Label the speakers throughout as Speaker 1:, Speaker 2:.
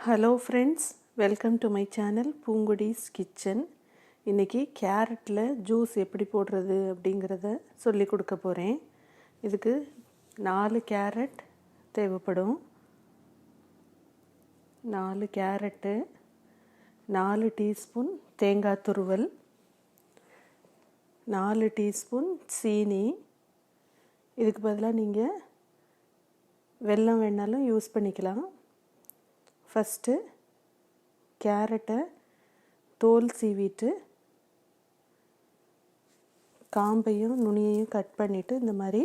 Speaker 1: Hello friends, welcome to my channel Poongodi's kitchen. இன்றைக்கி கேரட்டில் juice எப்படி போடுறது அப்படிங்கிறத சொல்லி கொடுக்க போகிறேன். இதுக்கு 4 கேரட் தேவைப்படும். 4 கேரட்டு, 4 டீஸ்பூன் தேங்காய் துருவல், 4 டீஸ்பூன் சீனி. இதுக்கு பதிலாக நீங்கள் வெல்லம் வேணாலும் யூஸ் பண்ணிக்கலாம். ஃபஸ்ட்டு கேரட்டை தோல் சீவிட்டு காம்பையும் நுனியையும் கட் பண்ணிவிட்டு இந்த மாதிரி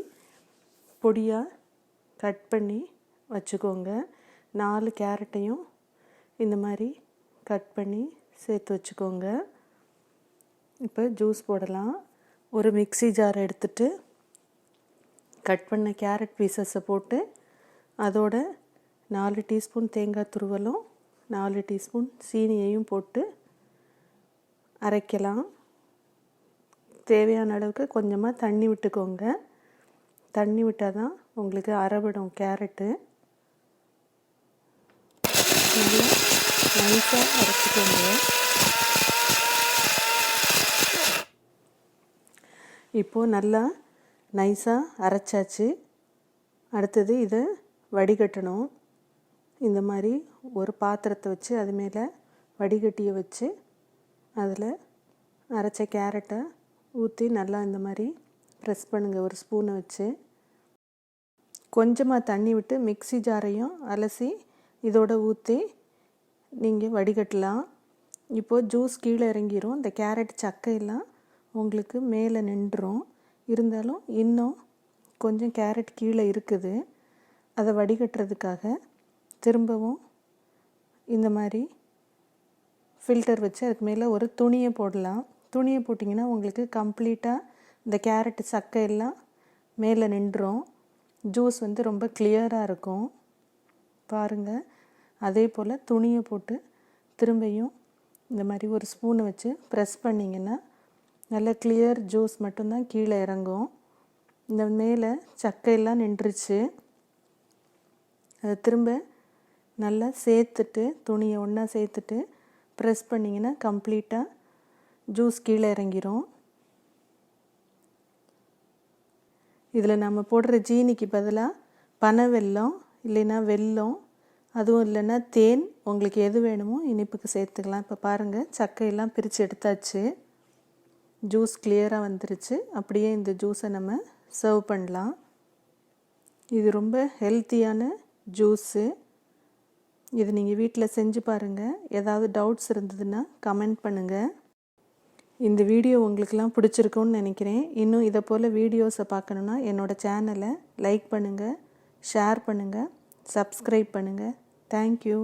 Speaker 1: பொடியாக கட் பண்ணி வச்சுக்கோங்க. 4 கேரட்டையும் இந்த மாதிரி கட் பண்ணி சேர்த்து வச்சுக்கோங்க. இப்போ ஜூஸ் போடலாம். ஒரு மிக்ஸி ஜார் எடுத்துகிட்டு கட் பண்ண கேரட் பீசஸை போட்டு அதோட 4 டீஸ்பூன் தேங்காய் துருவலும் 4 டீஸ்பூன் சீனியையும் போட்டு அரைக்கலாம். தேவையான அளவுக்கு கொஞ்சமாக தண்ணி விட்டுக்கோங்க. தண்ணி விட்டால் தான் உங்களுக்கு அரைவிடும் கேரட்டு. நல்லா நைஸாக அரைச்சிக்கோங்க. இப்போது நல்லா நைஸாக அரைச்சாச்சு. அடுத்தது இதை வடிகட்டணும். இந்த மாதிரி ஒரு பாத்திரத்தை வச்சு அது மேலே வடிகட்டியை வச்சு அதில் அரைச்ச கேரட்டை ஊற்றி நல்லா இந்த மாதிரி ப்ரெஸ் பண்ணுங்கள். ஒரு ஸ்பூனை வச்சு கொஞ்சமாக தண்ணி விட்டு மிக்ஸி ஜாரையும் அலசி இதோட ஊற்றி நீங்கள் வடிகட்டலாம். இப்போது ஜூஸ் கீழே இறங்கிரும். இந்த கேரட் சக்கையெல்லாம் உங்களுக்கு மேலே நின்றுடும். இருந்தாலும் இன்னும் கொஞ்சம் கேரட் கீழே இருக்குது. அதை வடிகட்டுறதுக்காக திரும்பவும் இந்த மாதிரி ஃபில்டர் வச்சு அதுக்கு மேலே ஒரு துணியை போடலாம். துணியை போட்டிங்கன்னா உங்களுக்கு கம்ப்ளீட்டாக இந்த கேரட்டு சக்கையெல்லாம் மேலே நின்றுடும். ஜூஸ் ரொம்ப கிளியராக இருக்கும். பாருங்கள், அதே போல் துணியை போட்டு திரும்பியும் இந்த மாதிரி ஒரு ஸ்பூனை வச்சு ப்ரெஸ் பண்ணிங்கன்னா நல்ல கிளியர் ஜூஸ் மட்டும்தான் கீழே இறங்கும். இந்த மேலே சக்கையெல்லாம் நின்றுச்சு. அதை திரும்ப நல்லா சேர்த்துட்டு துணியை ஒன்றா சேர்த்துட்டு ப்ரெஸ் பண்ணிங்கன்னா கம்ப்ளீட்டாக ஜூஸ் கீழே இறங்கிரும். இதில் நம்ம போடுற ஜீனிக்கு பதிலாக பனை வெல்லம் இல்லைன்னா வெல்லம், அதுவும் இல்லைன்னா தேன், உங்களுக்கு எது வேணுமோ இனிப்புக்கு சேர்த்துக்கலாம். இப்போ பாருங்கள், சக்கையெல்லாம் பிரித்து எடுத்தாச்சு. ஜூஸ் கிளியராக வந்துருச்சு. அப்படியே இந்த ஜூஸை நம்ம சர்வ் பண்ணலாம். இது ரொம்ப ஹெல்த்தியான ஜூஸு. இது நீங்கள் வீட்டில் செஞ்சு பாருங்கள். ஏதாவது டவுட்ஸ் இருந்ததுன்னா கமெண்ட் பண்ணுங்கள். இந்த வீடியோ உங்களுக்கெல்லாம் பிடிச்சிருக்குன்னு நினைக்கிறேன். இன்னும் இதை போல் வீடியோஸை பார்க்கணுன்னா என்னோடய சேனலை லைக் பண்ணுங்கள், ஷேர் பண்ணுங்கள், சப்ஸ்கிரைப் பண்ணுங்கள். தேங்க்யூ.